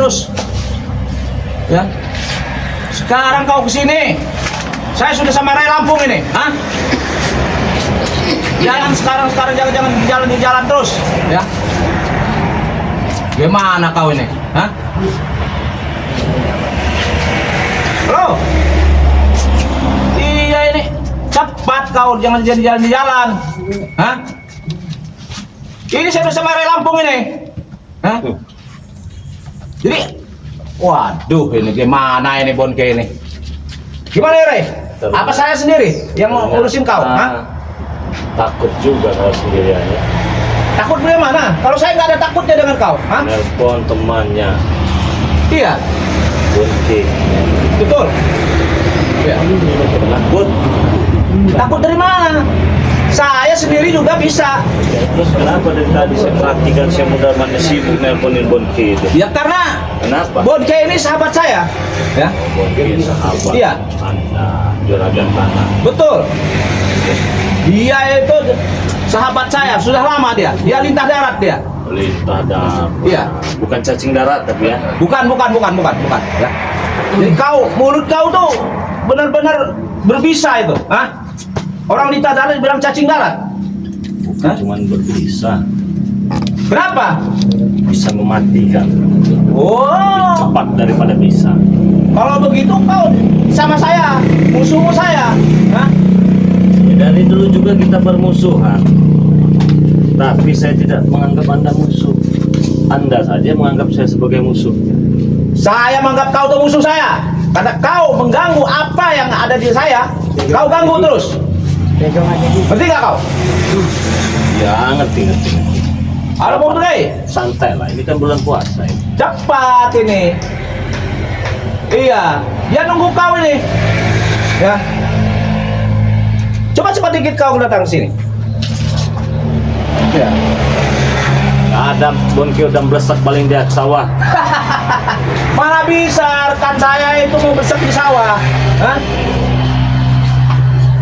terus. Ya. Sekarang kau kesini. Saya sudah sama Ray Lampung ini. Hah? Jangan sekarang jangan di jalan terus. Ya. Gimana kau ini? Hah? Halo? Iya ini. Cepat kau, jangan jalan di jalan. Hah? Ini saya bersama Ray Lampung ini. Hah? Jadi, waduh ini gimana ini Bonke ini? Gimana ya Ray? Apa saya sendiri yang mau urusin kau? Hah? Takut juga kalau sendiriannya. Takut bagaimana? Kalau saya nggak ada takutnya dengan kau. Hah? Nelpon temannya. Iya. Bonke. Betul. Ya. Takut. Takut dari mana? Saya sendiri juga bisa. Ya, terus kenapa dari tadi saya perhatikan saya mudah mana sibuk nelponin Bonke itu? Ya karena Kenapa? Bonke ini sahabat saya. Ya. Bonke sahabat. Iya. Anda juragan tanah. Betul. Dia itu sahabat saya, sudah lama dia. Dia lintah darat dia. Lintah darat. Iya. Bukan cacing darat tapi ya. Bukan. Ya. Jadi mulut kau tuh benar-benar berbisa itu. Hah? Orang lintah darat bilang cacing darat. Bukan cuman berbisa. Berapa? Bisa mematikan. Oh. Cepat daripada bisa. Kalau begitu kau sama saya, musuhmu saya. Hah? Ya, dari dulu juga kita bermusuhan. Tapi saya tidak menganggap Anda musuh. Anda saja menganggap saya sebagai musuh. Saya menganggap kau tuh musuh saya. Karena kau mengganggu apa yang ada di saya. Kau ganggu terus. Ngerti gak kau? Ya ngerti. Halo Bung Rey. Santai lah, ini kan bulan puasa ya. Cepat ini. Iya, dia nunggu kau ini. Ya. Coba cepat dikit kau datang ke sini. Ya. Gak ada, Bonke udah melesak paling di sawah. Mana bisa rekan saya itu mau besek di sawah? Hah?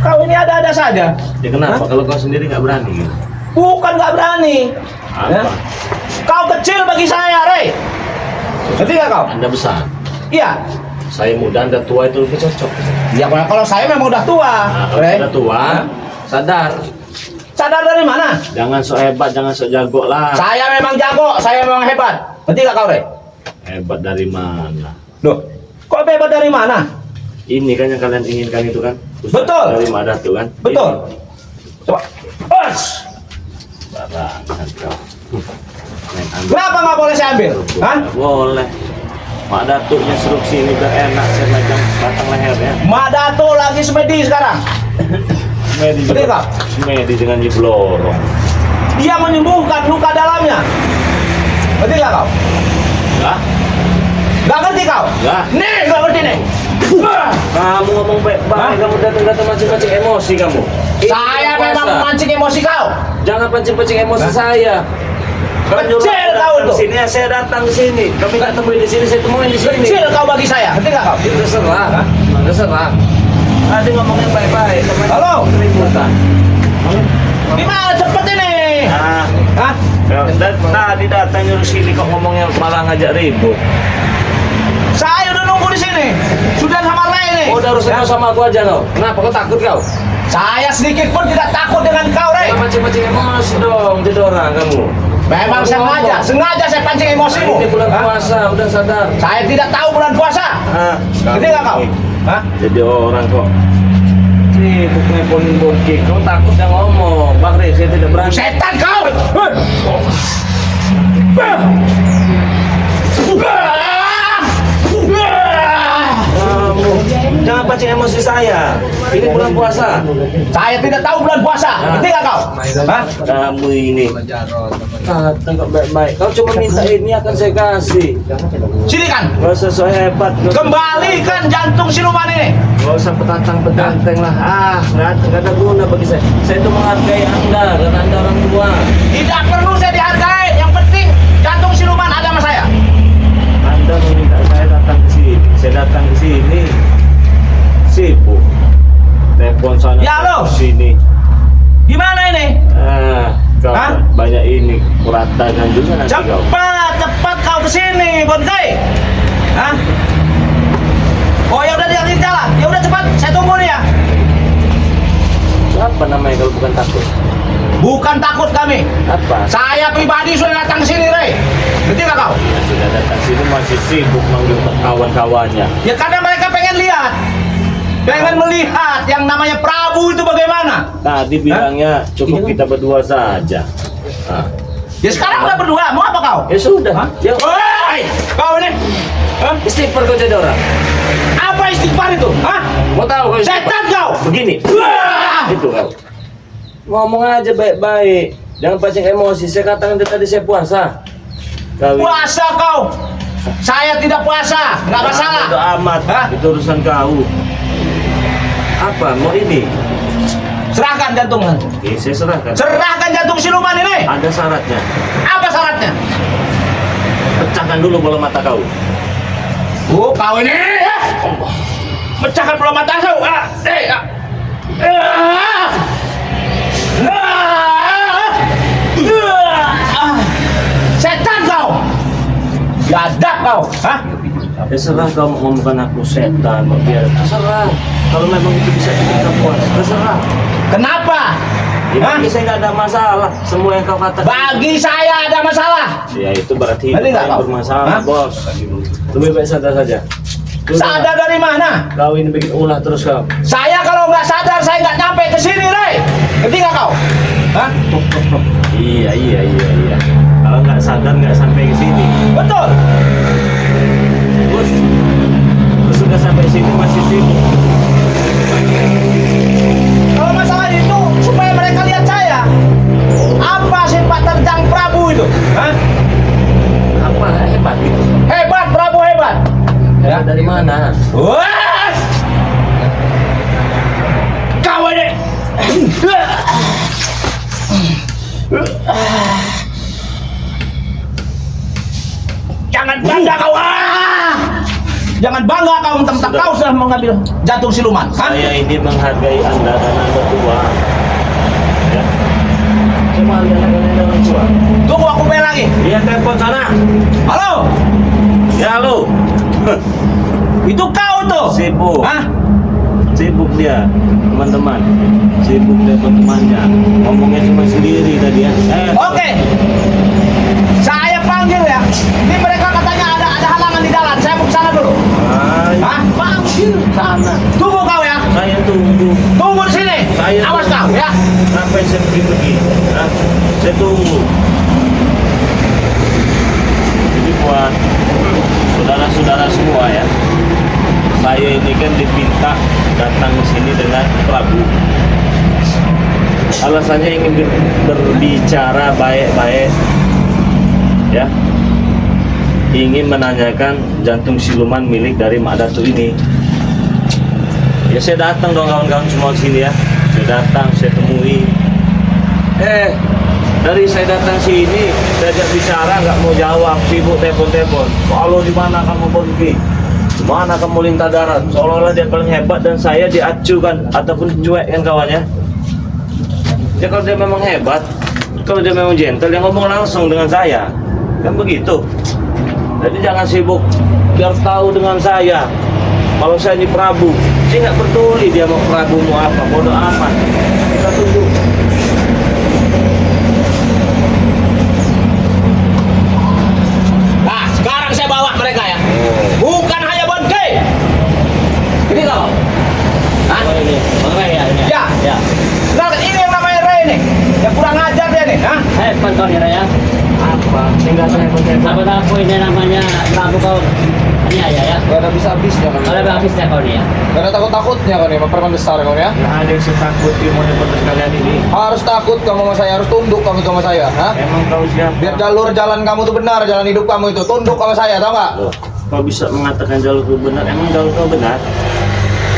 Kau ini ada-ada saja. Ya kenapa? Hah? Kalau kau sendiri nggak berani gitu? Bukan nggak berani. Apa? Ya. Kau kecil bagi saya, Rey. Ngerti nggak kau? Anda besar. Iya. Saya muda, Anda tua itu lebih cocok. Ya kalau saya memang udah tua. Nah, kalau Rey. sudah tua, Hah? sadar. Sadar dari mana? Jangan sok hebat, jangan sok jago lah. Saya memang jago, saya memang hebat. Ngerti nggak kau, Rey? Hebat dari mana? Loh, kok hebat dari mana? Ini kan yang kalian inginkan itu kan? Betul. Dari Madah tuh kan? Betul. Coba. Os. Barangan kau. Main ambil. Kenapa nggak boleh saya ambil? Hah? Nggak boleh. Mak Datuknya suruh sini biar enak saya macam batang leher ya. Mak Dato lagi semedi sekarang. Semedi Betul, juga. Kak? Semedi dengan nyiblorong. Dia menyembuhkan luka dalamnya. Ngerti nggak kau? Enggak? Nggak ngerti kau? Nggak. Nih, nggak ngerti nih. Kamu ngomong baik-baik, kamu datang-datang mancing-mancing emosi kamu. Saya Ini memang puasa. memancing emosi kau. Jangan pancing-pancing emosi saya. Kecil kau datang tuh. sini, ya saya datang ke sini. Kami nggak temuin di sini, saya temuin di sini. Kecil kau bagi saya. Ngerti nggak kau? Itu terserah, terserah. Tadi ngomongnya baik-baik. Kemarin Halo? keributan. Gimana cepet ini? Ah, Hah? tadi datang nyuruh sini kok ngomongnya malah ngajak ribut. Saya udah nunggu di sini. Sudah sama Ray nih. Oh, udah urusan kau sama aku aja kau. Kenapa kau takut kau? Saya sedikit pun tidak takut dengan kau, Ray. Jangan pancing-pancing emosi dong, jadi orang kamu. Memang Kamu sengaja saya pancing emosimu. Ini bulan Hah? puasa, udah sadar. Saya tidak tahu bulan puasa. Ah, Ngerti nggak kau? Hah? Jadi orang kok sibuk nelponin Bonke. Kau takut yang ngomong, Bang Rey, saya tidak berani. Setan kau! Kamu jangan pancing emosi saya. Ini bulan puasa. Saya tidak tahu bulan puasa. Ngerti nggak kau? Hah? Kamu ini datang kok baik-baik. Kau cuma minta ini akan saya kasih. Sini kan. Gak usah so hebat. Kembalikan jantung siluman ini. Gak usah petantang-petanteng lah. Ah, nggak ada guna bagi saya. Saya itu menghargai Anda karena Anda orang tua. Tidak perlu saya dihargai. Yang penting jantung siluman ada sama saya. Anda meminta saya datang ke sini. Saya datang ke sini sibuk. Telepon sana Ya, halo. ke sini. Gimana ini? Ah, kau Hah? banyak ini kuratakan juga nanti kau. Cepat kau ke sini, Bonkai. Hah? Oh ya udah dia jalan. Ya udah cepat, saya tunggu nih ya. Apa namanya kalau bukan takut? Bukan takut kami. Apa? Saya pribadi sudah datang ke sini, Rey. Ngerti nggak kau? Ya, sudah datang sini masih sibuk manggil kawan-kawannya. Ya karena mereka pengen lihat. Pengen melihat yang namanya Prabu itu bagaimana. Tadi bilangnya cukup kita berdua saja. Nah. Ya sekarang udah berdua, mau apa kau? Ya sudah. Hah? Ya. Woi, kau ini. Hah? Istighfar kau jadi orang. Apa istighfar itu? Hah? Mau tahu kau? Setan kau. Begini. Wah! Itu kau. Ngomong aja baik-baik. Jangan pancing emosi. Saya katakan tadi saya puasa. Kali. Puasa kau. Saya tidak puasa, nggak masalah. Itu amat. Hah? Itu urusan kau. Apa? Mau ini? Serahkan jantungnya. Oke, saya serahkan. Serahkan jantung siluman ini. Ada syaratnya. Apa syaratnya? Pecahkan dulu bola mata kau. Kau ini. Ya. Pecahkan bola mata kau. Setan kau. Biadab kau. Hah? Terserah kau mau ngomongkan aku setan, mau biar terserah. Kalau memang itu bisa bikin kamu puas, terserah. Kenapa? Ya, Hah? bagi saya nggak ada masalah. Semua yang kau katakan. Bagi saya ada masalah. Ya itu berarti Ngerti nggak yang kau? bermasalah, Hah? bos. Lebih baik sadar saja. Sudah. Sadar dari mana? Kau ini bikin ulah terus kau. Saya kalau nggak sadar saya nggak nyampe ke sini, Rey. Ngerti nggak kau? Hah? Iya. Kalau nggak sadar nggak sampai ke sini. Betul. Bos, sudah sampai sini masih sibuk. Kalau masalah itu supaya mereka lihat saya. Apa sifat terjang Prabu itu? Hah? Apa hebat gitu? Hebat, Prabu hebat. Ya. Dari mana? Wah! Kau ini. Jangan bangga kau. Jangan bangga kau mentang-mentang Sudah. kau sudah mengambil jantung siluman. Hah? Saya ini menghargai Anda dan Anda tua. Ya. Cuma lihat orang tua. Tunggu aku bel lagi. Lihat telepon sana. Halo. Ya halo. Itu kau tuh. Sibuk. Hah? Sibuk dia, teman-teman. Sibuk dia temannya. Ngomongnya cuma sendiri tadi ya. Oke. Saya panggil ya. Ini mereka katanya ada halangan di jalan. Saya mau ke sana dulu. Hah? Panggil sana. Tunggu kau ya. Saya tunggu Tunggu di sini. Saya Awas tunggu. kau ya. sampai saya pergi. Nah, saya tunggu. Jadi buat saudara-saudara semua ya. Saya ini kan diminta datang ke sini dengan Prabu. Alasannya ingin berbicara baik-baik, ya. Ingin menanyakan jantung siluman milik dari Mak Datu ini. Ya saya datang dong kawan-kawan semua ke sini ya. Saya datang, saya temui. Dari saya datang sini, saya ajak bicara nggak mau jawab, sibuk telepon-telepon. Kalau di mana kamu pergi? Mana kamu lintah darat? Seolah-olah dia paling hebat dan saya diacukan ataupun cuekkan kawannya. Ya kalau dia memang hebat, kalau dia memang gentle, dia ngomong langsung dengan saya. Kan begitu. Jadi jangan sibuk biar tahu dengan saya. Kalau saya ini Prabu, saya nggak peduli dia mau Prabu mau apa, bodoh amat. Kita tunggu. Nah, sekarang saya bawa mereka ya. Bukan hanya Bonke. Ini kau. Hah? Oh ini, Bang Ray ya ini. Ya. Ya. Nah, ini yang namanya Rey nih. Yang kurang ajar dia nih. Hah? Hebat kau nih Raya. Apa? Tinggal saya hebat. Apa aku ini namanya Prabu kau aniaya ya. Gak ada bisa-habisnya kan? Kalau habisnya kau nih ya. Gak ada takut-takutnya kan ya, memperman besar kan ya? Nggak ada yang setakut di model kalian ini. Harus takut kamu sama saya, harus tunduk kamu sama saya, ha? Emang kau siapa? Biar jalur jalan kamu tuh benar, jalan hidup kamu itu tunduk sama saya, tau nggak? Loh, kau bisa mengatakan jalur kau benar? Emang jalur kau benar?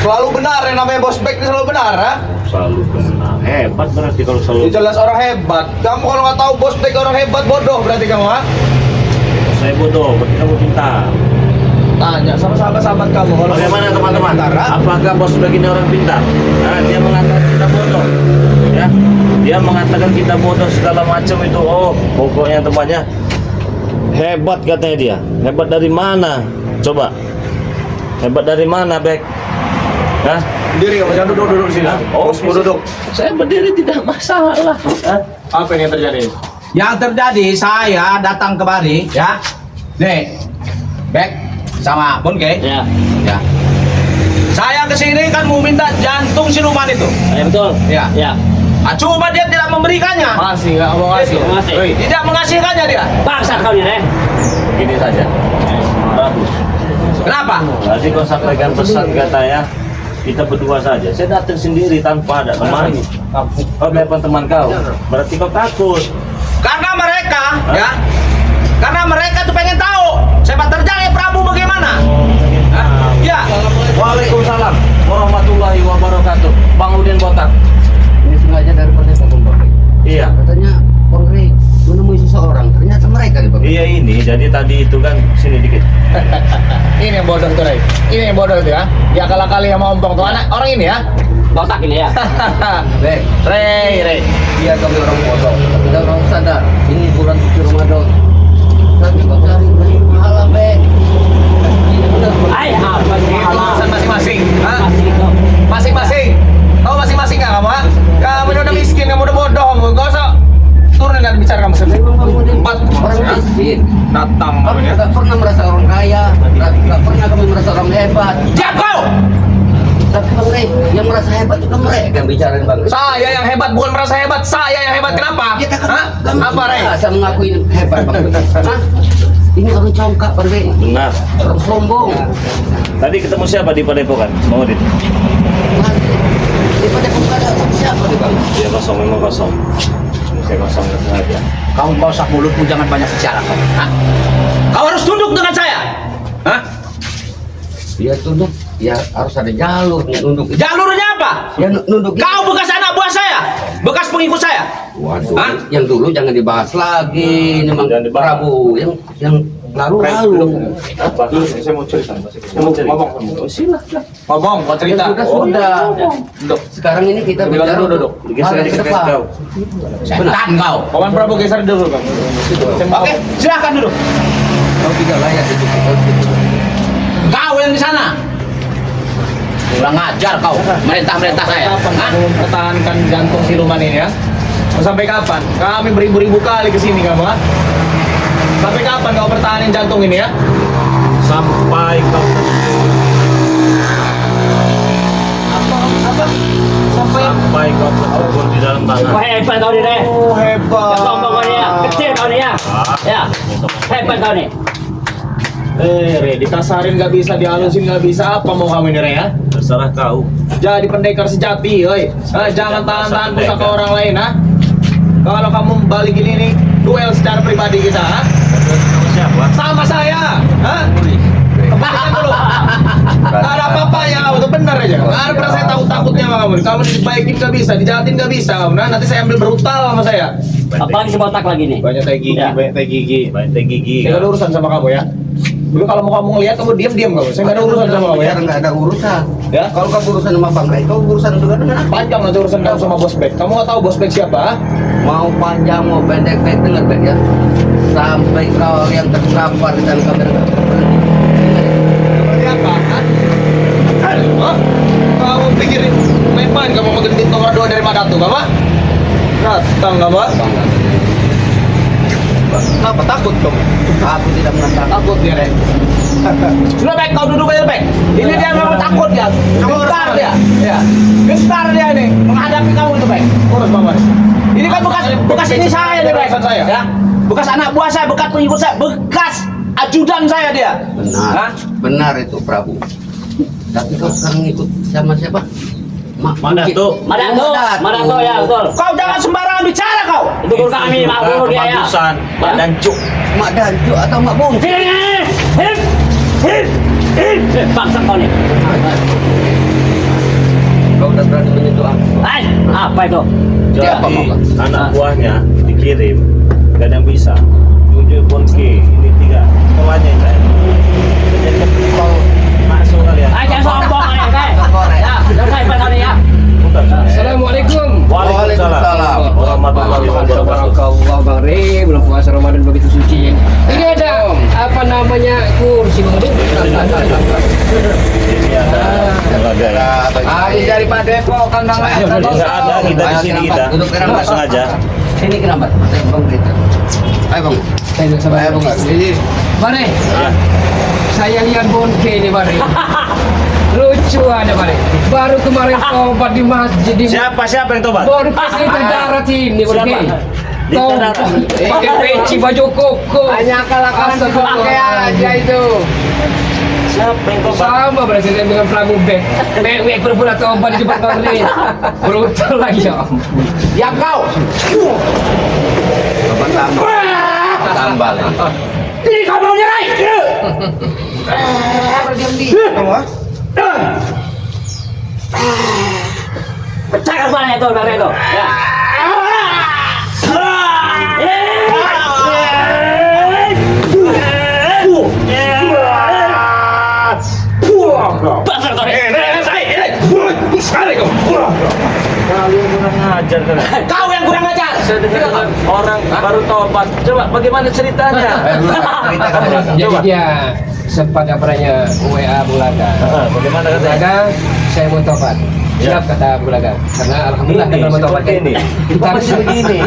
Selalu benar, yang namanya bos back itu selalu benar, ha? Selalu benar. Hebat berarti kalau Ya selalu. jelas orang hebat. Kamu kalau nggak tahu bos back orang hebat, bodoh berarti kamu, ha? Saya bodoh, berarti kamu pintar. Tanya sama sahabat-sahabat kamu kalau Bagaimana teman-teman? pintar, ha? Apakah bos begini orang pintar? Nah, dia mengatakan kita bodoh, ya? Dia mengatakan kita bodoh segala macam itu. Oh, pokoknya temannya Hebat katanya dia. Hebat dari mana? Coba. Hebat dari mana, Bek? Hah? Sendiri kamu jangan duduk sini. Oh, Bos mau duduk. Saya berdiri tidak masalah. Hah? Apa yang terjadi? Yang terjadi saya datang kemari ya. Nih, Bek sama Bonke. Ya. Ya. Saya kesini kan mau minta jantung siluman itu. Ya betul. Ya. Ya. Ah, cuma dia tidak memberikannya. Masih nggak mau ngasih. Masih. Woi, Tidak mengasihkannya dia. Paksa kau nih, Begini saja. Bagus. Kenapa? Tadi kau sampaikan pesan katanya kita berdua saja. Saya datang sendiri tanpa ada teman. Kau telepon teman kau. Berarti kau takut. Karena mereka ya. Karena mereka tuh pengen tahu sepak terjang Prabu bagaimana. Hah? Ya. Waalaikumsalam warahmatullahi wabarakatuh. Bang Udin Botak. Ini sengaja daripada Pak Polri. Iya. Katanya Polri menemui seseorang, ternyata mereka di Pak. Iya ini. Jadi tadi itu kan sini dikit. ini yang bodoh tuh, Rey. Ini yang bodoh tuh ya. Dia akal-akali sama ompong tuh anak orang ini ya. Botak ini ya. Bek, Rey. dia kami orang bodoh. Kita orang sadar, ini bulan suci Ramadan. Kami cari beri pahala, Bek. Ini benar. Ay, apa Ini pahala? urusan masing-masing. Hah? Masih itu. Masing-masing. Kau masing-masing nggak kamu? Ha? Kamu udah miskin, kamu udah bodoh, kamu gak usah turunin dan bicara kamu sendiri. Memang kamu ini Empat. orang miskin. Datang Kami tidak pernah merasa orang kaya, tidak pernah kami merasa orang hebat. Diam kau. Tapi Bang Rey, yang merasa hebat itu kan mereka yang bicarain Bang Rey. Saya yang hebat, bukan merasa hebat. Saya yang hebat. Kenapa? Kita kan Hah? kami Apa, Rey? biasa mengakui hebat Bang Rey. Hah? Ini orang congkak Bang Rey, Benar. orang sombong. Tadi ketemu siapa di Padepokan? Bang Udin. Daripada kamu ada siapa nih Bang? Dia kosong memang kosong. Saya kosong saja. Kau nggak usah mulutmu jangan banyak bicara kau. Hah? Kau harus tunduk dengan saya. Hah? Dia tunduk, ya harus ada jalur nunduk. Jalurnya apa? Ya nunduk. Kau bekas anak buah saya, bekas pengikut saya. Waduh, Hah? yang dulu jangan dibahas lagi. Ini Mang Jangan dibahas. Prabu yang lalu. Apa? Saya mau cerita. Saya mau cerita. Oh, silahkan. Ngomong, mau cerita. Ya sudah. Duduk. Sekarang ini kita Duduk, bicara duduk. Geser hal aja ke ke depan. kau. Setan kau. Paman Prabu geser dulu, Bang. Oke, silakan duduk. Kau tidak layak itu. Kau yang di sana. Kurang ajar kau, merintah-merintah saya. Kapan Hah? kamu mempertahankan jantung siluman ini ya? Mau sampai kapan? Kami beribu-ribu kali ke sini kamu, ha? Sampai kapan kau pertahanin jantung ini ya? Sampai kau sampai kau terkubur di dalam Wah, tanah. hebat kau nih, Rey. Oh, hebat. Ya, sombong kau nih ya. Kecil kau nih ya. Ya. Hebat kau nih. Re, dikasarin nggak bisa, dihalusin nggak bisa. Apa mau kamu ini, Re, ya? Terserah kau. Jadi pendekar sejati, oi. Jangan tahan-tahan pusaka pendekar. orang lain, ha? Kalau kamu balik ini, duel secara pribadi kita, ha? Kamu siapa? Sama saya, ha? Kembalikan dulu. Gak ada apa-apa ya kamu, itu benar aja. Gak ada pernah saya takut-takutnya sama kamu. Kamu dibaikin nggak bisa, dijahatin nggak bisa kamu. Nah, nanti saya ambil brutal sama saya. Apalagi si botak lagi nih. Banyak tai gigi, Ya. banyak tai gigi. Main teh gigi. Saya nggak ada urusan sama kamu ya. Dulu kalau mau kamu ngeliat, kamu diam-diam kamu. Saya nggak ada urusan sama kamu ya. Bicara nggak ada urusan. Ya? Kalau kamu urusan sama Bang Rey, kau urusan juga dengan aku. Panjang nanti urusan kamu sama bos Bek. Kamu nggak tahu bos Bek siapa? Ha? Mau panjang mau pendek, Bek dengar Bek ya. Sampai kalian terkapar dan kalian Seperti apa? Ha? Hah? Kamu pikir main-main kamu mau gentit nomor 2 dari Madatu, kamu? Datang kamu? Kenapa takut kamu? aku tidak menantang. Takut dia, Ren. Sudah baik kau duduk aja baik. Ini dia memang takut dia. Gentar dia. Ya. Gentar dia ini menghadapi kamu itu baik. Urus paman. Ini kan bekas ini saya nih baik. Urusan saya. Ya. Bekas anak buah saya, bekas pengikut saya, bekas ajudan saya dia. Benar, Hah? benar itu Prabu. Tapi kau sekarang ikut sama siapa? Madatu. Madatu ya, betul. Kau jangan sembarangan bicara kau. Itu guru kami, Mak Guru dia ya. Kebagusan, Pak Dancuk. Mak Dancu atau Mak Bung? Sini, hip, hip, hip. Bangsa kau nih. Kau udah berani menyentuh aku. Ay, apa itu? Dia apa, Jadi Mama? anak buahnya dikirim, gak ada yang bisa. Jujur Bonke, ini 3. Kawannya saya. Jadi kau masuk kalian. Ay, jangan sombong kali ya, Kay. Ya, jangan hebat kau nih ya. Bukan saya. Assalamualaikum. Waalaikumsalam warahmatullahi wabarakatuh. Bang Rey, bulan puasa Ramadan begitu suci. Ini ada Olahraga ya. Habis dari Padepo kandang Nggak ada kita di sini kita. Duduk Nggak kerabat. sengaja. Sini kerabat. Saya bang berita. Ayo bang. Ayo bang. Bare, Ya. saya lihat Bonke ini Bare. Lucu ada Bare. Baru kemarin tobat di masjid di Siapa yang tobat? Bonke itu darat ini Bonke. Siapa? Di Tobat. darat. Pakai peci baju koko. hanya kalahkan pakai aja itu. Siapa yang tobat? Sama presiden dengan pelamu bek. Bek berpura tobat di depan Bare. Brutal lagi ya. Ya kau. Bapak tambal. Tambal. Ini kau mau nyerai. Pecahkan kepalanya itu Bare itu. Ya. Pasar Bare. Kalian kurang ajar kan? Kau yang kurang ajar. Saya dengar orang baru tobat. Coba bagaimana ceritanya? Cerita kamu. Jadi dia sempat apanya WA Bulaga. Bagaimana katanya? Bulaga, saya mau tobat. Ya. Siap kata Bulaga. Karena alhamdulillah kita mau tobat seperti ini. Tapi Begini.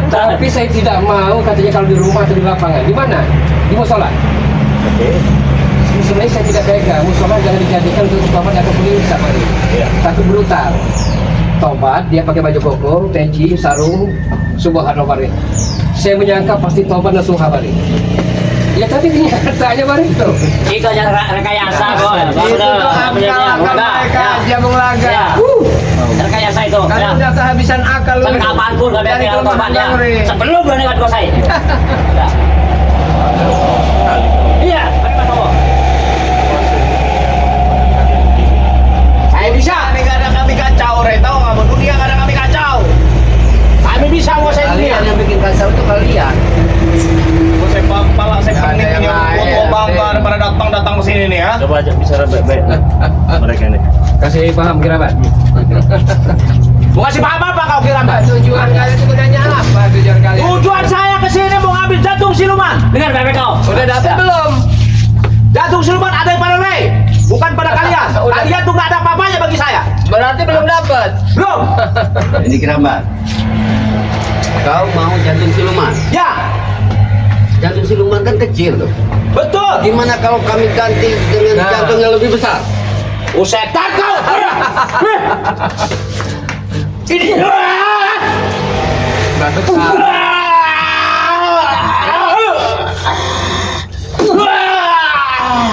tapi saya tidak mau katanya kalau di rumah atau di lapangan. Di mana? Di musola. Oke. Sebenarnya saya tidak tega. Musola jangan dijadikan untuk tobat atau pemirsa Mari. Iya. Tapi brutal. Tobat, dia pakai baju koko, peci, sarung, subhanallah Mari. Saya menyangka pasti tobat langsung habari. Ya tapi kenyataannya Mari itu. Itu aja rekayasa kok. Itu tuh akal mereka jagung laga. Rekayasa itu. Kan Ya. udah kehabisan akal lu. Sampai kapanpun gak ada Dari yang rumah tobatnya. Damri. Sebelum lu lewat kau saya. Ya. Iya, bagaimana kau? Saya bisa. Negara kami kacau, Re. Tahu nggak? Dunia kadang kami kacau. Kami bisa menguasai dunia. Kalian yang bikin kacau itu kalian. Saya pala, saya Nggak ada pening yang ini. lain. Mau bangga daripada datang ke sini nih ya. Coba aja bicara baik-baik mereka ini. Kasih paham kirabat. Mau kasih paham apa kau kira Mbak? Tujuan kalian sebenarnya apa? Tujuan kalian? Tujuan saya ke sini mau ngambil jantung siluman. Dengar baik-baik kau. Udah dapat belum? Jantung siluman ada pada Ray, bukan pada kalian. Kalian tuh nggak ada apa-apanya bagi saya. Berarti belum dapat. Belum. Ini kerabat. Kau mau jantung siluman? Ya, Jantung siluman kan kecil tuh. betul. Gimana kalau kami ganti dengan jantung yang lebih besar? Oh setan kau. Ini.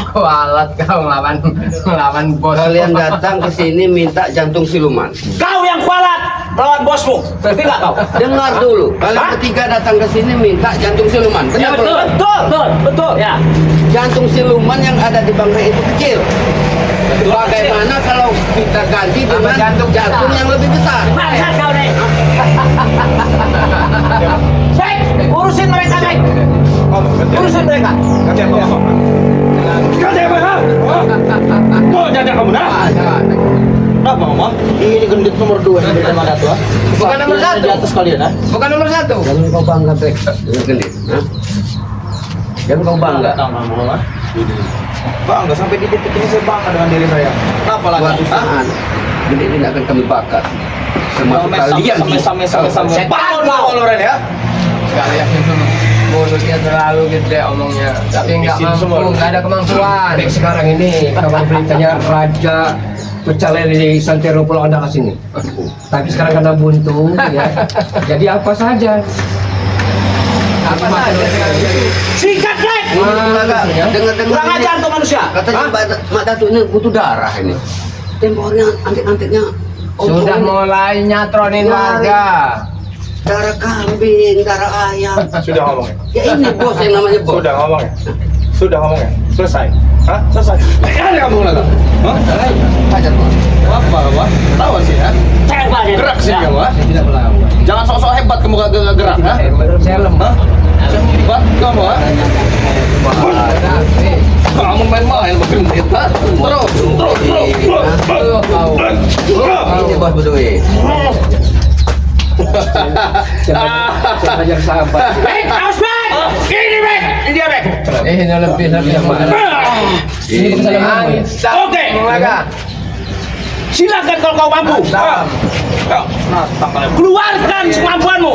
Walat kau ngelawan bos. Kalian datang ke sini minta jantung siluman. Kau yang kualat melawan bosmu. Ngerti nggak kau? Dengar dulu, kalian Hah? ketiga datang ke sini minta jantung siluman. Ya Benar betul. belum? Betul, betul. Ya. Jantung siluman yang ada di bangkai itu kecil. Bagaimana kalau kita ganti dengan jantung jantung yang lebih besar? Bangsat kau nih. Baik, urusin mereka baik. Urusin mereka. Ganti apa? Ganti apa? Kok jadi kamu dah? Apa ngomong? Ini gendut nomor 2 yang di mana tuh? Bukan nomor satu. Di atas kalian, ha? Bukan nomor satu. Jangan kau bangga, Trek. Dengan gendit. Hah? Jangan kau bangga. Bangga sampai di titik ini saya bangga dengan diri saya. Apa lagi? Suatu saat, gendit ini akan kami bakar. Termasuk kalian. Sampai bangun kau Loren ya. Kalian mulutnya terlalu gede omongnya, tapi nggak mampu, nggak ada kemampuan. Sekarang ini kabar beritanya Raja pecah lele di Santero Pulau Andalas ini. Tapi sekarang karena buntu, ya. Jadi apa saja. Apa saja sekarang itu? Sikat, Greg! Dengar-dengar Kurang ajar tuh manusia. Katanya Mak Datu ini butuh darah ini. Tempornya antik-antiknya. Sudah mulai nyatronin warga. Darah kambing, darah ayam. Sudah ngomongnya. Ya ini bos yang namanya bos. Sudah ngomongnya. Sudah ngomongnya. Selesai. Hah? Selesai. Ada kamu lagi. Hah? Hajar bos. Apa kamu? Lawan sih ya. Cek kepalanya. Gerak sih Ya. kamu. Ha? Saya tidak melawan. Jangan sok-sok hebat kamu gak gerak. Ha? Saya lemah. Hebat kamu. Ha? Kamu main-main makin kita. Terus. Ini bos Bedui. Saya belajar sahabat. Baik, awas baik. Ini baik. Ini dia baik. Ini lebih sama. Ini bukan saya ngomong ya. Oke. Silakan kalau kau mampu. Keluarkan kemampuanmu.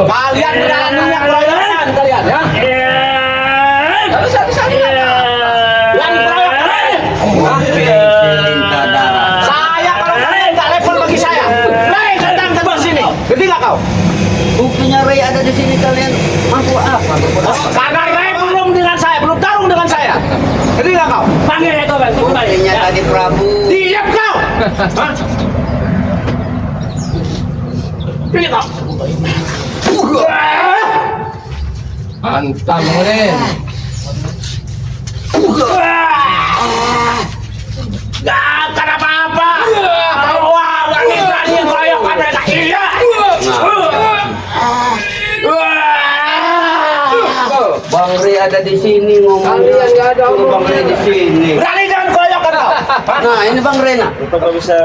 Kalian berani keroyokan kalian ya? Berani keroyokan. Saya kalau kalian nggak level bagi saya. Ray datang ke sini. Ngerti nggak kau? Buktinya Ray ada di sini, kalian mampu apa? Karena Ray belum dengan saya, belum tarung dengan saya. Ngerti nggak kau? Panggil itu bang, tunggu balik. Buktinya tadi Prabu. Diam kau. Hah? Pilih kau. Hantam Ren. Gak akan apa-apa. Wah, berani keroyokan mereka. Iya. Bang Ray ada di sini ngomong. Kalian nggak ada Suruh Bang Ray di sini. Berani jangan keroyokan kau. Nah, ini Bang Ray nak. Bapak nggak bisa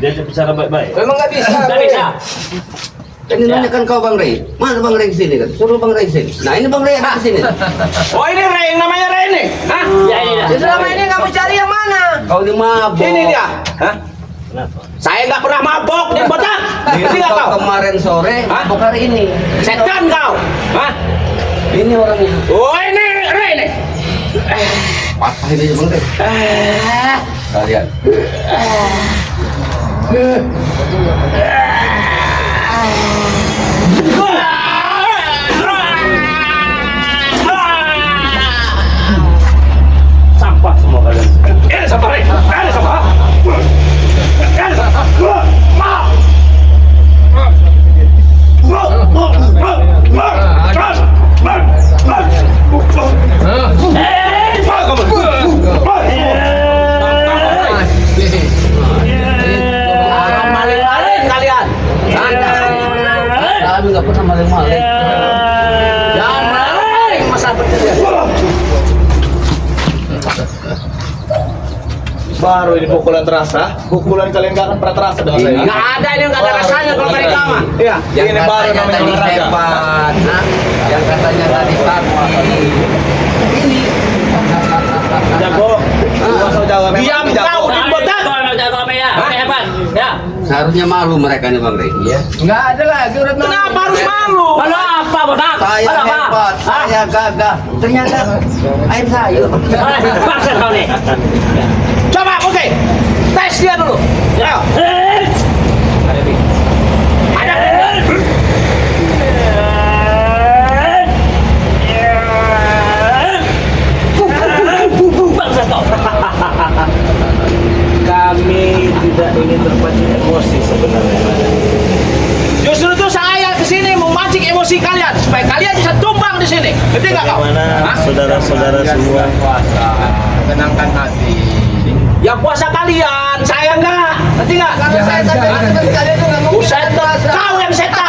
diajak bicara baik-baik. Memang nggak bisa. Nggak bisa. Ini nanya kan kau Bang Ray. Mana Bang Ray di sini kan? Suruh Bang Ray di sini. Nah, ini Bang Ray ada di sini. Oh ini Ray, yang namanya Ray nih. Hah? Ya ini dah. Selama ini kamu cari yang mana? Kau di mabok. Ini dia. Hah? Kenapa? Saya nggak pernah mabok di botak. Ngerti Ini nggak kau kau? kemarin sore, Hah? mabok hari ini. Setan kau. Hah? Ini orangnya. Oh ini Ray nih. Apa ini Bang Ray? Kalian. Sampah semua kalian. Ini sampah Ray. Ini sampah. Ini sampah. Maling-maling kalian. Kami nggak pernah maling-maling. Jangan maling masa berjaya. Baru ini pukulan terasa. Pukulan kalian gak akan pernah terasa dengan saya. Nggak ada ini nggak ada rasanya kalau mereka mah. Iya. Yang Ini baru katanya namanya tadi olahraga. hebat, nah, yang katanya tadi sakti. Ini Jago. Masuk jawab Diam kau di botak. Kau memang jago apa ya? Apa hebat? Ya. seharusnya malu mereka nih Bang Ray. Iya. Nggak ada lagi udah malu. Kenapa harus malu? Malu apa botak? Saya Malu apa? hebat, saya gagah. Ternyata air sayur. Paksa kau nih. Coba, oke. Tes dia dulu. Ayo. Ada. Paksa kau. Kami tidak ingin terpancing emosi sebenarnya. Justru itu saya kesini memancing emosi kalian supaya kalian bisa tumbang di sini. Ngerti nggak kau? Bagaimana Hah? saudara-saudara semua? Tenangkan hati. Yang puasa kalian, saya enggak. Ngerti nggak? Kalau saya tadi kalian tuh nggak mau. Buset, kau yang setan.